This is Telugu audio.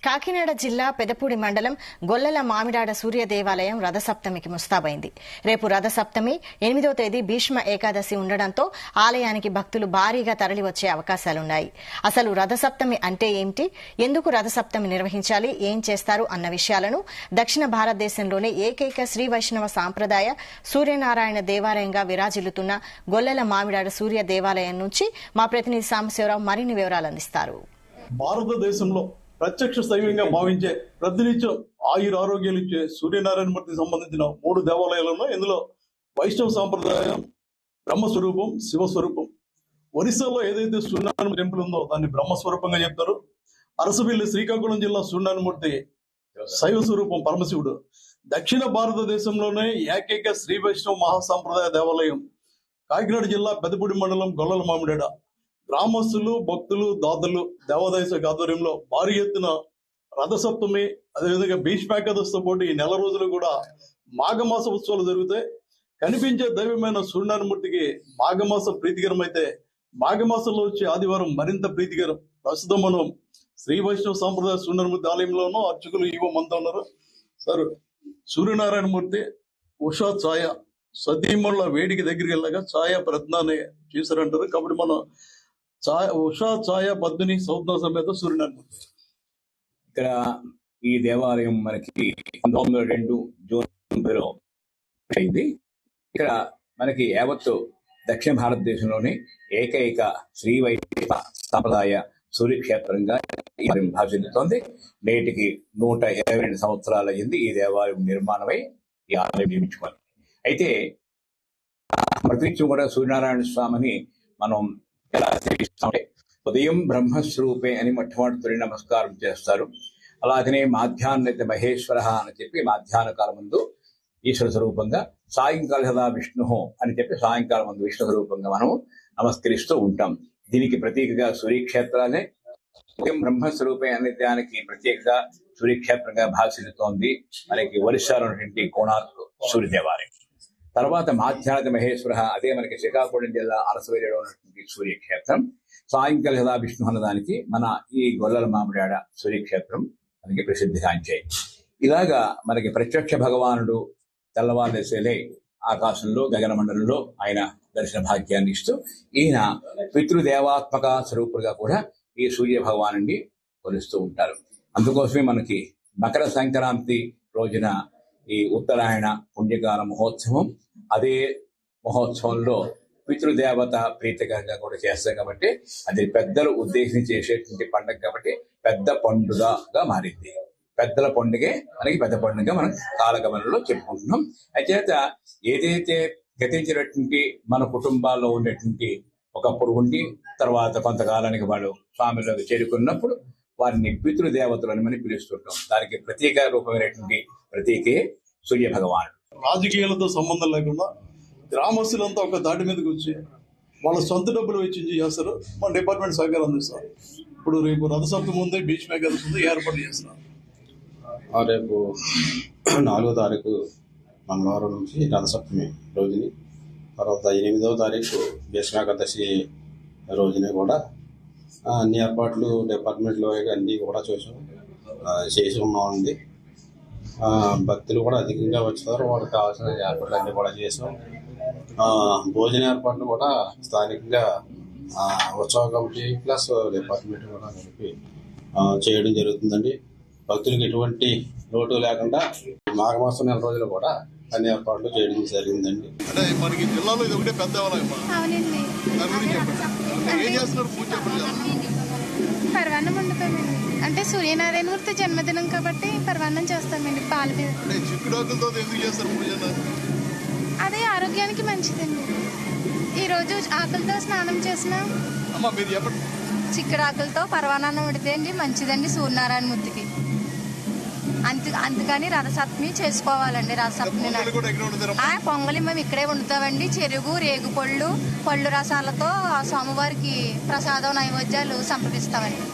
కాకినాడ జిల్లా పెదపూడి మండలం గొల్లల మామిడాడ సూర్య దేవాలయం రథసప్తమికి ముస్తాబైంది. రేపు రథసప్తమి 8వ తేదీ భీష్మ ఏకాదశి ఉండడంతో ఆలయానికి భక్తులు భారీగా తరలివచ్చే అవకాశాలున్నాయి. అసలు రథసప్తమి అంటే ఏమిటి, ఎందుకు రథసప్తమి నిర్వహించాలి, ఏం చేస్తారు అన్న విషయాలను దక్షిణ భారతదేశంలోనే ఏకైక శ్రీ వైష్ణవ సాంప్రదాయ సూర్యనారాయణ దేవాలయంగా విరాజిల్లుతున్న గొల్లల మామిడాడ సూర్య దేవాలయం నుంచి మా ప్రతినిధి సాంబశివరావు మరిన్ని వివరాలు అందిస్తారు. భారతదేశంలో ప్రత్యక్ష దైవంగా భావించే ప్రతినిత్యం ఆరోగ్యాలు ఇచ్చే సూర్యనారాయణ మూర్తికి సంబంధించిన 3 దేవాలయాలను ఇందులో వైష్ణవ సాంప్రదాయం బ్రహ్మస్వరూపం, శివస్వరూపం. ఒరిస్సాలో ఏదైతే సూర్యనారాయణ టెంపుల్ ఉందో దాన్ని బ్రహ్మస్వరూపంగా చెప్తారు. అరసవిల్లి శ్రీకాకుళం జిల్లా సూర్యనారాయణ మూర్తి శైవ స్వరూపం, పరమశివుడు. దక్షిణ భారతదేశంలోనే ఏకైక శ్రీ వైష్ణవ మహాసాంప్రదాయ దేవాలయం కాకినాడ జిల్లా పెదపూడి మండలం గొల్లల మామిడాడ. గ్రామస్తులు, భక్తులు, దాతలు దేవాదాయ శాఖ ఆధ్వర్యంలో భారీ ఎత్తున రథసప్తమి, అదేవిధంగా భీష్మేకాదశితో పాటు ఈ నెల రోజులు కూడా మాఘమాస ఉత్సవాలు జరుగుతాయి. కనిపించే దైవమైన సూర్యనారాయణమూర్తికి మాఘమాసం ప్రీతికరం అయితే మాఘమాసంలో వచ్చే ఆదివారం మరింత ప్రీతికరం. ప్రస్తుతం మనం శ్రీ వైష్ణవ సాంప్రదాయ సూర్యనారాయణమూర్తి ఆలయంలోనూ అర్చకులు ఈవో మనతో ఉన్నారు. సార్, సూర్యనారాయణమూర్తి ఉషా ఛాయ సతీమణుల వేడికి దగ్గరికి వెళ్ళగా ఛాయ ప్రజ్ఞాన్ని చేశారంటారు. కాబట్టి మనం ఉషా ఛాయ పద్మిని సౌజ్ఞ సమేత సూర్యనారాయణమూర్తి. ఇక్కడ ఈ దేవాలయం మనకి 1902 జూన్ 9లో అయింది. ఇక్కడ మనకి యావత్తు దక్షిణ భారతదేశంలోని ఏకైక శ్రీ వైష్ణవ సాంప్రదాయ సూర్యక్షేత్రంగా ఈ ఆలయం భావిస్తోంది. నేటికి 122 సంవత్సరాలు అయింది ఈ దేవాలయం నిర్మాణమై ఈ ఆలయం నిర్మించుకోవాలి. అయితే ప్రతినిత్యం కూడా సూర్యనారాయణ స్వామిని మనం ఎలా సేవిస్తామంటే ఉదయం బ్రహ్మస్వరూపే అని మొట్టమొదటి నమస్కారం చేస్తారు. అలాగనే మాధ్యాహ్నత మహేశ్వర అని చెప్పి మాధ్యాహ్న కాలం ముందు ఈశ్వర స్వరూపంగా, సాయంకాల సదా విష్ణు అని చెప్పి సాయంకాలం ముందు విష్ణు స్వరూపంగా మనం నమస్కరిస్తూ ఉంటాం. దీనికి ప్రతీకగా సూర్యక్షేత్రాలే ఉదయం బ్రహ్మస్వరూపే అనే దానికి ప్రత్యేకంగా సూర్యక్షేత్రంగా భాషిస్తోంది మనకి ఒరిస్సాలో ఉన్నటువంటి కోణార్క్ సూర్య దేవాలయం. తర్వాత మాధ్యాహ్నత మహేశ్వర, అదే మనకి శ్రీకాకుళం జిల్లా అరసవేలిలో ఉన్నటువంటి సూర్యక్షేత్రం. సాయంకాల సదా విష్ణు అన్నదానికి మన ఈ గొల్లల మామిడాడ సూర్యక్షేత్రం మనకి ప్రసిద్ధిగాంచాయి. ఇలాగా మనకి ప్రత్యక్ష భగవానుడు తెల్లవారులేసేలే ఆకాశంలో గగన మండలంలో ఆయన దర్శన భాగ్యాన్ని ఇస్తూ ఈయన పితృదేవాత్మక స్వరూపుడుగా కూడా ఈ సూర్య భగవానుడిని కొలుస్తూ ఉంటారు. అందుకోసమే మనకి మకర సంక్రాంతి రోజున ఈ ఉత్తరాయణ పుణ్యకాల మహోత్సవం, అదే మహోత్సవంలో పితృదేవత ప్రీతికరంగా కూడా చేస్తాం కాబట్టి అది పెద్దలు ఉద్దేశించి చేసేటువంటి పండుగ కాబట్టి పెద్ద పండుగగా మారింది. పెద్దల పండుగే మనకి పెద్ద పండుగ మనం కాలగమనంలో చెప్పుకుంటున్నాం. అయితే ఏదైతే గతించినటువంటి మన కుటుంబాల్లో ఉండేటువంటి ఒకప్పుడు ఉండి తర్వాత కొంతకాలానికి వాళ్ళు స్వామిలోకి చేరుకున్నప్పుడు వారిని పితృదేవతలను మనం పిలుస్తుంటాం. దానికి ప్రత్యేక రూపమైనటువంటి ప్రతీకే సూర్య భగవానుడు. రాజకీయాలతో సంబంధం లేకుండా గ్రామస్తులంతా ఒక దాటి మీదకి వచ్చి వాళ్ళ సొంత డబ్బులు వెచ్చించి చేస్తారు. మన డిపార్ట్మెంట్ సహకారం అందిస్తారు. ఇప్పుడు రేపు రథసప్తమి ఉంది, భీష్మ ఏకాదశి ఉంది, ఏర్పాటు చేస్తున్నారు. రేపు 4వ తారీఖు మంగళవారం నుంచి రథసప్తమి రోజుని, తర్వాత 8వ తారీఖు భీష్మేకాదశి రోజునే కూడా అన్ని ఏర్పాట్లు డిపార్ట్మెంట్లో అన్నీ కూడా చేసి ఉన్నామండి. భక్తులు కూడా అధికంగా వచ్చారు. వాళ్ళకి కావాల్సిన ఏర్పాట్లు అన్నీ కూడా చేసాం. భోజన ఏర్పాట్లు కూడా స్థానికంగా ఉత్సవ కమిటీ ప్లస్ డిపార్ట్మెంట్ కూడా కలిపి చేయడం జరుగుతుందండి. భక్తులకు ఎటువంటి లోటు లేకుండా మాఘమాసం నెల రోజులు కూడా అన్ని ఏర్పాట్లు చేయడం జరిగిందండి. అంటే మనకి జిల్లాలో ఇది ఒకటే పెద్ద పర్వాన్నం వండుతామండి. అంటే సూర్యనారాయణమూర్తి జన్మదినం కాబట్టి పర్వాన్నం చేస్తామండి. పాల మీద అదే ఆరోగ్యానికి మంచిదండి. ఈరోజు ఆకులతో స్నానం చేసిన చిక్కడి ఆకులతో పర్వాన్నం వండితే అండి మంచిదండి సూర్యనారాయణమూర్తికి. అందుకని రథసప్తమి చేసుకోవాలండి. రథసప్తమి పొంగలి మేము ఇక్కడే వండుతామండి. చెరుగు, రేగు పళ్ళు రసాలతో స్వామివారికి ప్రసాదం నైవేద్యాలు సమర్పిస్తామండి.